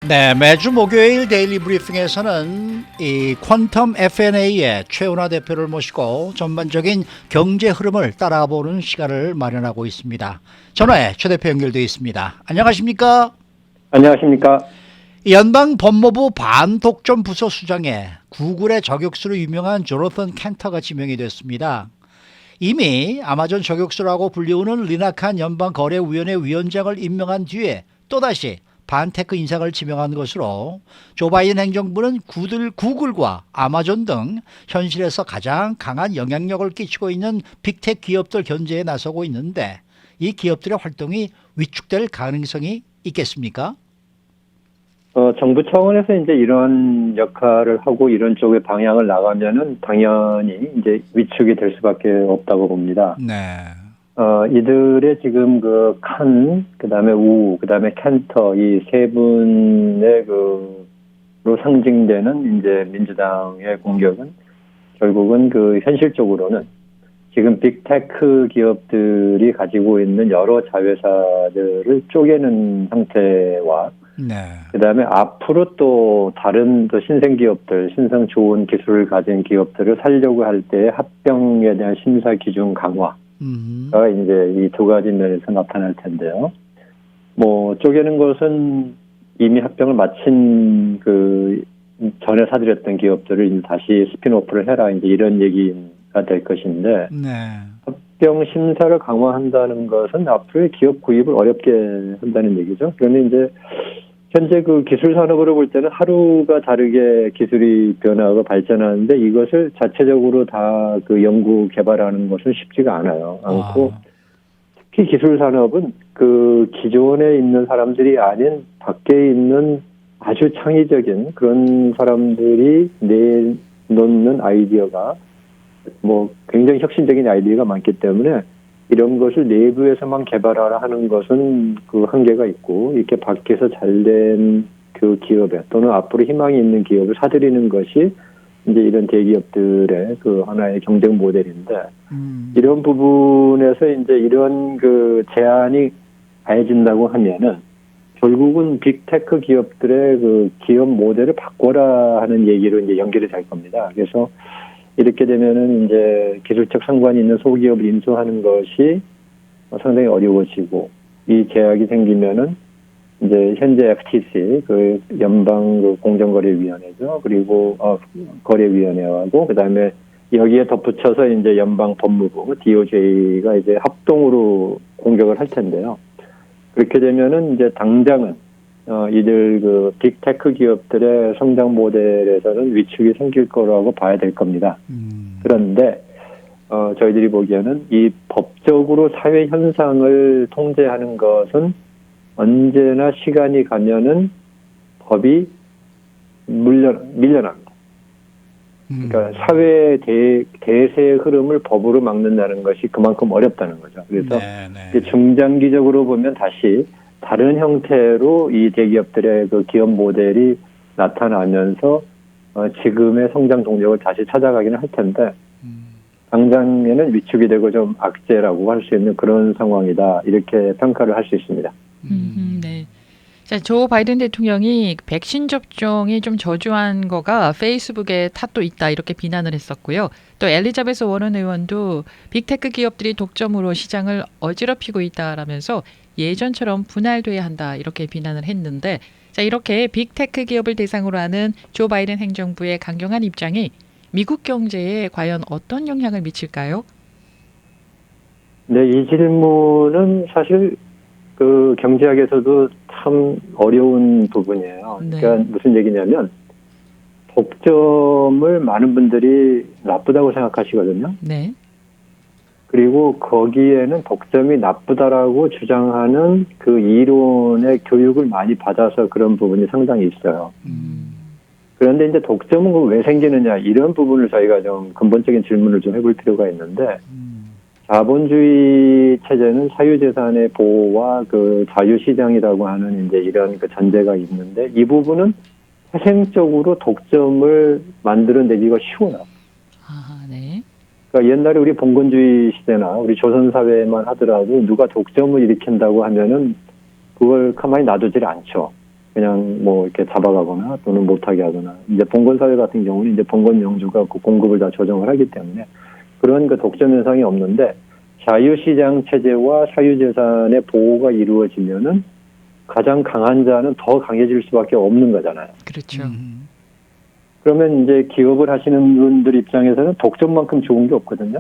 네, 매주 목요일 데일리 브리핑에서는 이 퀀텀 F&A의 최은하 대표를 모시고 전반적인 경제 흐름을 따라보는 시간을 마련하고 있습니다. 전화에 최 대표 연결되어 있습니다. 안녕하십니까? 안녕하십니까? 연방법무부 반독점 부서 수장에 구글의 저격수로 유명한 조나선 켄터가 지명이 됐습니다. 이미 아마존 저격수라고 불리우는 리나칸 연방거래위원회 위원장을 임명한 뒤에 또다시 반테크 인사를 지명한 것으로 조 바이든 행정부는 구글과 아마존 등 현실에서 가장 강한 영향력을 끼치고 있는 빅테크 기업들 견제에 나서고 있는데 이 기업들의 활동이 위축될 가능성이 있겠습니까? 정부 차원에서 이제 이런 역할을 하고 이런 쪽의 방향을 나가면은 당연히 이제 위축이 될 수밖에 없다고 봅니다. 네. 이들의 지금 그다음에 그다음에 켄터 이 세 분의 로 상징되는 이제 민주당의 공격은 결국은 현실적으로는 지금 빅테크 기업들이 가지고 있는 여러 자회사들을 쪼개는 형태와 네. 그다음에 앞으로 또 다른 또 신생 기업들, 신성 좋은 기술을 가진 기업들을 살려고 할 때 합병에 대한 심사 기준 강화가 이제 이 두 가지 면에서 나타날 텐데요. 쪼개는 것은 이미 합병을 마친 전에 사들였던 기업들을 이제 다시 스핀오프를 해라 이제 이런 얘기가 될 것인데. 네. 합병 심사를 강화한다는 것은 앞으로의 기업 구입을 어렵게 한다는 얘기죠. 그러면 이제 현재 기술 산업으로 볼 때는 하루가 다르게 기술이 변화하고 발전하는데 이것을 자체적으로 다 연구 개발하는 것은 쉽지가 않고 특히 기술 산업은 기존에 있는 사람들이 아닌 밖에 있는 아주 창의적인 그런 사람들이 내놓는 아이디어가 굉장히 혁신적인 아이디어가 많기 때문에 이런 것을 내부에서만 개발하라 하는 것은 한계가 있고 이렇게 밖에서 잘된 기업에 또는 앞으로 희망이 있는 기업을 사들이는 것이 이제 이런 대기업들의 하나의 경쟁 모델인데 이런 부분에서 이제 이런 제한이 가해진다고 하면은 결국은 빅테크 기업들의 기업 모델을 바꿔라 하는 얘기로 이제 연결이 될 겁니다. 그래서 이렇게 되면은 이제 기술적 상관이 있는 소기업을 인수하는 것이 상당히 어려워지고 이 제약이 생기면은 이제 현재 FTC 연방 공정거래위원회죠. 그리고 거래위원회하고 그다음에 여기에 덧붙여서 이제 연방 법무부 DOJ가 이제 합동으로 공격을 할 텐데요. 그렇게 되면은 이제 당장은 이들 빅테크 기업들의 성장 모델에서는 위축이 생길 거라고 봐야 될 겁니다. 그런데 저희들이 보기에는 이 법적으로 사회 현상을 통제하는 것은 언제나 시간이 가면은 법이 밀려납니다. 그러니까 사회의 대세의 흐름을 법으로 막는다는 것이 그만큼 어렵다는 거죠. 그래서 중장기적으로 보면 다시 다른 형태로 이 대기업들의 기업 모델이 나타나면서 지금의 성장 동력을 다시 찾아가기는 할 텐데 당장에는 위축이 되고 좀 악재라고 할 수 있는 그런 상황이다 이렇게 평가를 할 수 있습니다. 네. 자, 조 바이든 대통령이 백신 접종이 좀 저조한 거가 페이스북에 탓도 있다 이렇게 비난을 했었고요. 또 엘리자베스 워런 의원도 빅테크 기업들이 독점으로 시장을 어지럽히고 있다라면서 예전처럼 분할돼야 한다 이렇게 비난을 했는데 자 이렇게 빅테크 기업을 대상으로 하는 조 바이든 행정부의 강경한 입장이 미국 경제에 과연 어떤 영향을 미칠까요? 네, 이 질문은 사실 경제학에서도 참 어려운 부분이에요. 네. 그러니까 무슨 얘기냐면 독점을 많은 분들이 나쁘다고 생각하시거든요. 네. 그리고 거기에는 독점이 나쁘다라고 주장하는 이론의 교육을 많이 받아서 그런 부분이 상당히 있어요. 그런데 이제 독점은 왜 생기느냐 이런 부분을 저희가 좀 근본적인 질문을 좀 해볼 필요가 있는데 자본주의 체제는 사유재산의 보호와 자유시장이라고 하는 이제 이런 전제가 있는데 이 부분은 태생적으로 독점을 만들어내기가 쉬워요. 네. 그러니까 옛날에 우리 봉건주의 시대나 우리 조선사회만 하더라도 누가 독점을 일으킨다고 하면은 그걸 가만히 놔두질 않죠. 그냥 뭐 이렇게 잡아가거나 또는 못하게 하거나, 이제 봉건사회 같은 경우는 이제 봉건 영주가 그 공급을 다 조정을 하기 때문에 그런 그 독점 현상이 없는데, 자유시장 체제와 사유재산의 보호가 이루어지면은 가장 강한 자는 더 강해질 수밖에 없는 거잖아요. 그렇죠. 그러면 이제 기업을 하시는 분들 입장에서는 독점만큼 좋은 게 없거든요.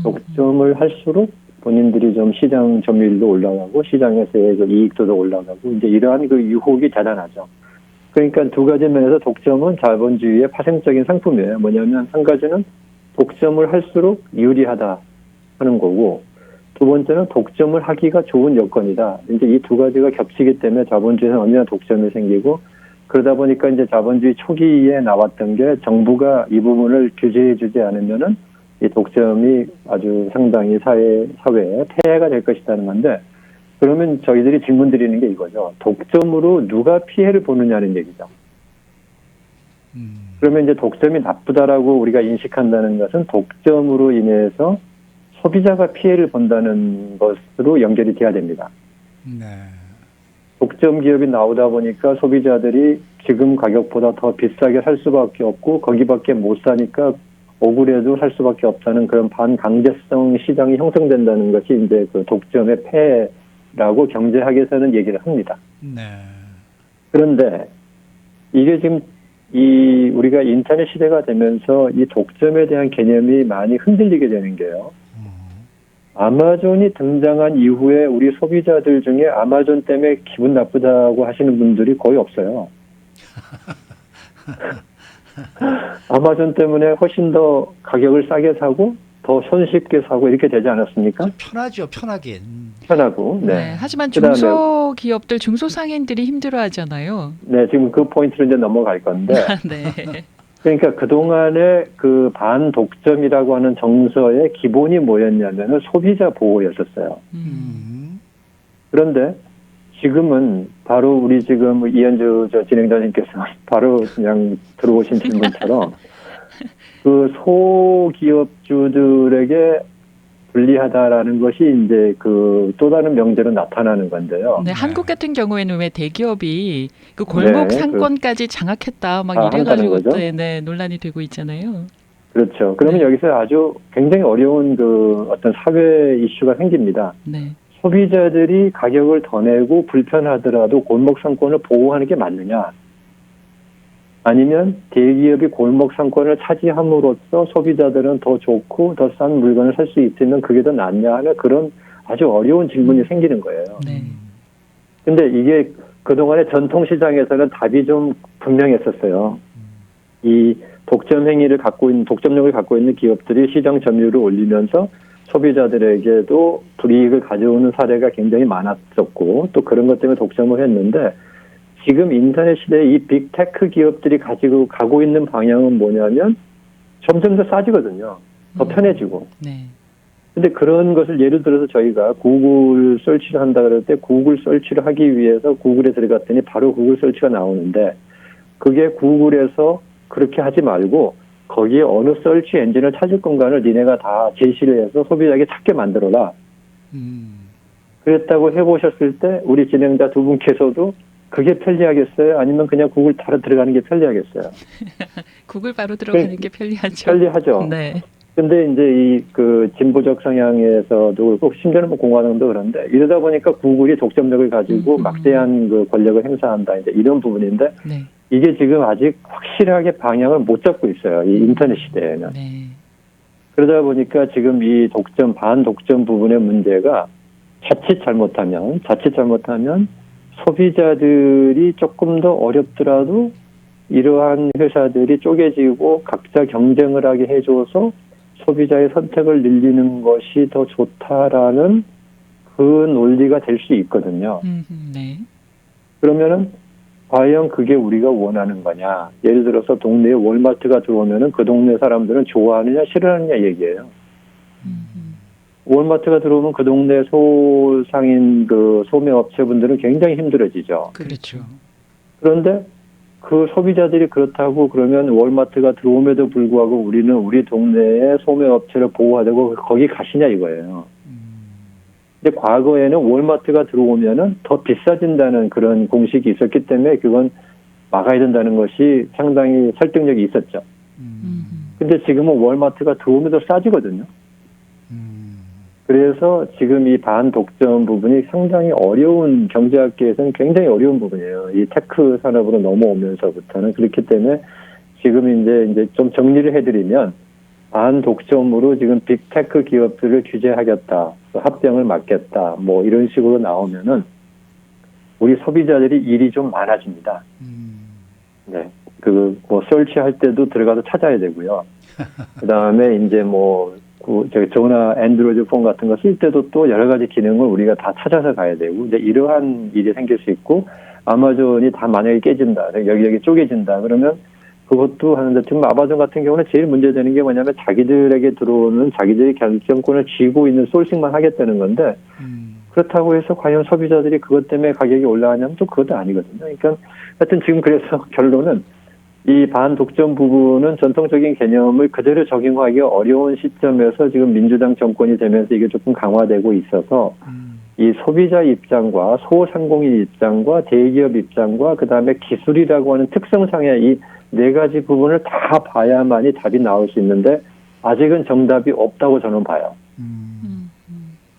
독점을 할수록 본인들이 좀 시장 점유율도 올라가고 시장에서의 그 이익도도 올라가고, 이제 이러한 그 유혹이 대단하죠. 그러니까 두 가지 면에서 독점은 자본주의의 파생적인 상품이에요. 뭐냐면 한 가지는 독점을 할수록 유리하다 하는 거고, 두 번째는 독점을 하기가 좋은 여건이다. 이제 이 두 가지가 겹치기 때문에 자본주의는 언제나 독점이 생기고, 그러다 보니까 이제 자본주의 초기에 나왔던 게 정부가 이 부분을 규제해주지 않으면은 이 독점이 아주 상당히 사회에 폐해가 될 것이라는 건데, 그러면 저희들이 질문 드리는 게 이거죠. 독점으로 누가 피해를 보느냐는 얘기죠. 그러면 이제 독점이 나쁘다라고 우리가 인식한다는 것은 독점으로 인해서 소비자가 피해를 본다는 것으로 연결이 돼야 됩니다. 네. 독점 기업이 나오다 보니까 소비자들이 지금 가격보다 더 비싸게 살 수밖에 없고, 거기밖에 못 사니까 억울해도 살 수밖에 없다는 그런 반강제성 시장이 형성된다는 것이 이제 그 독점의 폐해라고 경제학에서는 얘기를 합니다. 네. 그런데 이게 지금 우리가 인터넷 시대가 되면서 이 독점에 대한 개념이 많이 흔들리게 되는 게요. 아마존이 등장한 이후에 우리 소비자들 중에 아마존 때문에 기분 나쁘다고 하시는 분들이 거의 없어요. 아마존 때문에 훨씬 더 가격을 싸게 사고 더 손쉽게 사고 이렇게 되지 않았습니까? 편하죠, 편하긴. 편하고. 네. 네. 하지만 그다음에 중소기업들, 중소상인들이 힘들어하잖아요. 네, 지금 그 포인트로 이제 넘어갈 건데. 네. 그러니까 그동안의 그 반독점이라고 하는 정서의 기본이 뭐였냐면은 소비자 보호였었어요. 그런데 지금은 바로 우리 지금 이현주 진행자님께서 바로 그냥 들어오신 질문처럼 그 소기업주들에게 불리하다라는 것이 이제 그 또 다른 명제로 나타나는 건데요. 네, 한국 같은 경우에는 왜 대기업이 그 골목 네, 상권까지 장악했다 막 한다는 이래가지고 거죠? 네, 논란이 되고 있잖아요. 그렇죠. 그러면 네. 여기서 아주 굉장히 어려운 그 어떤 사회 이슈가 생깁니다. 네. 소비자들이 가격을 더 내고 불편하더라도 골목 상권을 보호하는 게 맞느냐? 아니면 대기업이 골목 상권을 차지함으로써 소비자들은 더 좋고 더 싼 물건을 살 수 있으면 그게 더 낫냐 하는 그런 아주 어려운 질문이 생기는 거예요. 네. 근데 이게 그동안의 전통시장에서는 답이 좀 분명했었어요. 이 독점력을 갖고 있는 기업들이 시장 점유율을 올리면서 소비자들에게도 불이익을 가져오는 사례가 굉장히 많았었고, 또 그런 것 때문에 독점을 했는데, 지금 인터넷 시대에 이 빅테크 기업들이 가고 있는 방향은 뭐냐면 점점 더 싸지거든요. 더 편해지고. 네. 근데 그런 것을 예를 들어서 저희가 구글 서치를 한다 그럴 때 구글 서치를 하기 위해서 구글에 들어갔더니 바로 구글 서치가 나오는데, 그게 구글에서 그렇게 하지 말고 거기에 어느 서치 엔진을 찾을 건가를 니네가 다 제시를 해서 소비자에게 찾게 만들어라. 그랬다고 해보셨을 때 우리 진행자 두 분께서도 그게 편리하겠어요? 아니면 그냥 구글 바로 들어가는 게 편리하겠어요? 구글 바로 들어가는 게 편리하죠. 편리하죠. 네. 근데 이제 이 그 진보적 성향에서도 그렇고 심지어는 뭐 공화당도 그런데 이러다 보니까 구글이 독점력을 가지고 막대한 그 권력을 행사한다. 이제 이런 부분인데 네. 이게 지금 아직 확실하게 방향을 못 잡고 있어요. 이 인터넷 시대에는. 네. 그러다 보니까 지금 이 반독점 부분의 문제가 자칫 잘못하면 소비자들이 조금 더 어렵더라도 이러한 회사들이 쪼개지고 각자 경쟁을 하게 해줘서 소비자의 선택을 늘리는 것이 더 좋다라는 그 논리가 될 수 있거든요. 네. 그러면은 과연 그게 우리가 원하는 거냐? 예를 들어서 동네에 월마트가 들어오면은 그 동네 사람들은 좋아하느냐 싫어하느냐 얘기예요. 월마트가 들어오면 그 동네 소상인 그 소매 업체분들은 굉장히 힘들어지죠. 그렇죠. 그런데 그 소비자들이 그렇다고 그러면 월마트가 들어옴에도 불구하고 우리는 우리 동네의 소매 업체를 보호하려고 거기 가시냐 이거예요. 근데 과거에는 월마트가 들어오면은 더 비싸진다는 그런 공식이 있었기 때문에 그건 막아야 된다는 것이 상당히 설득력이 있었죠. 근데 지금은 월마트가 들어오면 더 싸지거든요. 그래서 지금 이 반독점 부분이 상당히 어려운, 경제학계에서는 굉장히 어려운 부분이에요. 이 테크 산업으로 넘어오면서부터는. 그렇기 때문에 지금 이제 좀 정리를 해드리면, 반독점으로 지금 빅테크 기업들을 규제하겠다, 합병을 막겠다, 뭐 이런 식으로 나오면은 우리 소비자들이 일이 좀 많아집니다. 네. 뭐 설치할 때도 들어가서 찾아야 되고요. 그 다음에 이제 전화 애and로이드 폰 같은 거 쓸 때도 또 여러 가지 기능을 우리가 다 찾아서 가야 되고, 이제 이러한 일이 생길 수 있고, 아마존이 다 만약에 깨진다, 여기 쪼개진다, 그러면 그것도 하는데, 지금 아마존 같은 경우는 제일 문제되는 게 뭐냐면 자기들에게 들어오는 자기들이 결정권을 쥐고 있는 소싱만 하겠다는 건데, 그렇다고 해서 과연 소비자들이 그것 때문에 가격이 올라가냐면 또 그것도 아니거든요. 그러니까 하여튼 지금 그래서 결론은 이 반독점 부분은 전통적인 개념을 그대로 적용하기 어려운 시점에서 지금 민주당 정권이 되면서 이게 조금 강화되고 있어서 이 소비자 입장과 소상공인 입장과 대기업 입장과 그다음에 기술이라고 하는 특성상의 이 네 가지 부분을 다 봐야만이 답이 나올 수 있는데 아직은 정답이 없다고 저는 봐요.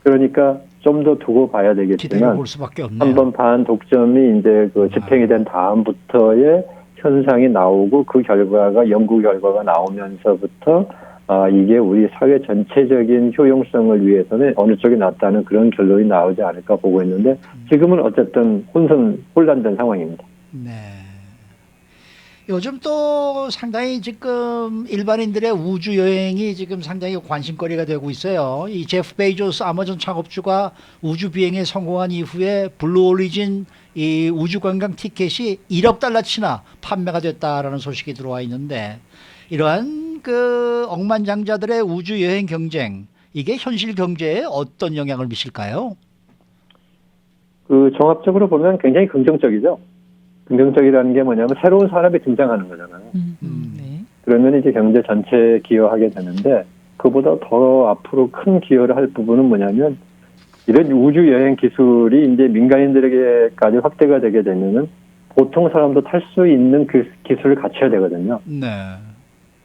그러니까 좀 더 두고 봐야 되겠지만 볼 수밖에 없네요. 한번 반독점이 이제 집행이 된 다음부터의 현상이 나오고 그 결과가 연구 결과가 나오면서부터 이게 우리 사회 전체적인 효용성을 위해서는 어느 쪽이 낫다는 그런 결론이 나오지 않을까 보고 있는데 지금은 어쨌든 혼란된 상황입니다. 네. 요즘 또 상당히 지금 일반인들의 우주 여행이 지금 상당히 관심거리가 되고 있어요. 이 제프 베이조스 아마존 창업주가 우주 비행에 성공한 이후에 블루 오리진 이 우주 관광 티켓이 1억 달러치나 판매가 됐다라는 소식이 들어와 있는데, 이러한 그 억만장자들의 우주 여행 경쟁, 이게 현실 경제에 어떤 영향을 미칠까요? 종합적으로 보면 굉장히 긍정적이죠. 긍정적이라는 게 뭐냐면 새로운 산업이 등장하는 거잖아요. 네. 그러면 이제 경제 전체에 기여하게 되는데, 그보다 더 앞으로 큰 기여를 할 부분은 뭐냐면 이런 우주 여행 기술이 이제 민간인들에게까지 확대가 되게 되면은 보통 사람도 탈 수 있는 그 기술을 갖춰야 되거든요. 네.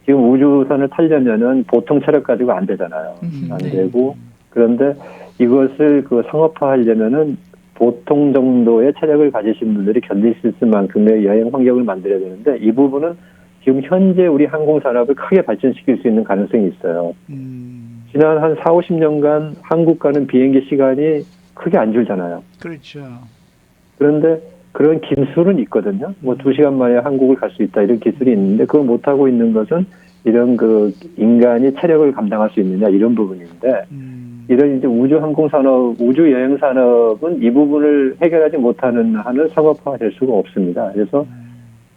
지금 우주선을 타려면은 보통 체력 가지고 안 되잖아요. 안 네. 되고, 그런데 이것을 보통하려면은 보통 정도의 체력을 가지신 분들이 견딜 수 있을 만큼의 여행 환경을 만들어야 되는데, 이 부분은 지금 현재 우리 항공산업을 크게 발전시킬 수 있는 가능성이 있어요. 지난 한 4, 50년간 한국 가는 비행기 시간이 크게 안 줄잖아요. 그렇죠. 그런데 그런 기술은 있거든요. 2시간 만에 한국을 갈 수 있다, 이런 기술이 있는데, 그걸 못하고 있는 것은 이런 인간이 체력을 감당할 수 있느냐, 이런 부분인데, 이런 이제 우주 항공산업, 우주 여행산업은 이 부분을 해결하지 못하는 한은 상업화될 수가 없습니다. 그래서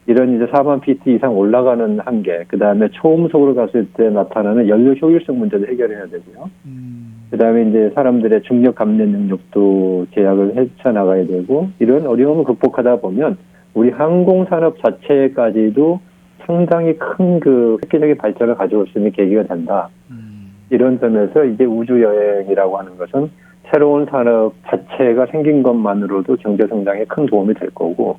이런 이제 4만 PT 이상 올라가는 한계, 그 다음에 초음속으로 갔을 때 나타나는 연료 효율성 문제도 해결해야 되고요. 그 다음에 이제 사람들의 중력 감면 능력도 제약을 헤쳐나가야 되고, 이런 어려움을 극복하다 보면 우리 항공산업 자체까지도 상당히 큰 획기적인 발전을 가져올 수 있는 계기가 된다. 이런 점에서 이제 우주 여행이라고 하는 것은 새로운 산업 자체가 생긴 것만으로도 경제 성장에 큰 도움이 될 거고,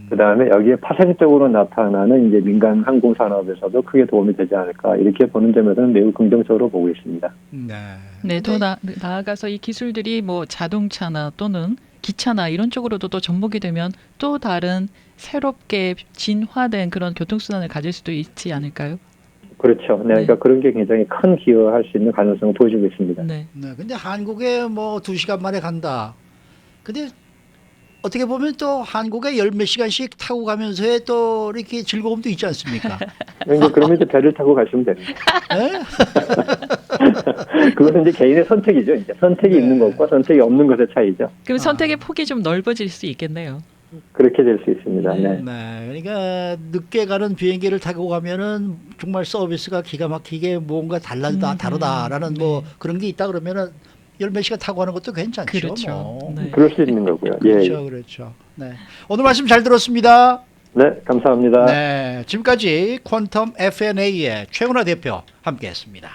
그 다음에 여기에 파생적으로 나타나는 이제 민간 항공 산업에서도 크게 도움이 되지 않을까, 이렇게 보는 점에서는 매우 긍정적으로 보고 있습니다. 네, 더 나아가서 이 기술들이 자동차나 또는 기차나 이런 쪽으로도 또 접목이 되면 또 다른 새롭게 진화된 그런 교통수단을 가질 수도 있지 않을까요? 그렇죠. 네, 그러니까 그런 게 굉장히 큰 기여할 수 있는 가능성을 보여주고 있습니다. 네. 네. 근데 한국에 2시간 만에 간다. 근데 어떻게 보면 또 한국에 열 몇 시간씩 타고 가면서의 또 이렇게 즐거움도 있지 않습니까? 그러니까 그러면 이제 배를 타고 가시면 됩니다. 네? 그것은 이제 개인의 선택이죠. 이제 선택이 있는 것과 선택이 없는 것의 차이죠. 그럼 선택의 폭이 좀 넓어질 수 있겠네요. 그렇게 될 수 있습니다. 네. 그러니까 늦게 가는 비행기를 타고 가면은 정말 서비스가 기가 막히게 뭔가 다르다라는 그런 게 있다 그러면은 열 몇 시간 타고 가는 것도 괜찮죠. 그렇죠. 네. 그럴 수 있는 거고요. 그렇죠, 그렇죠. 네. 오늘 말씀 잘 들었습니다. 네, 감사합니다. 네, 지금까지 퀀텀 FNA의 최은하 대표 함께했습니다.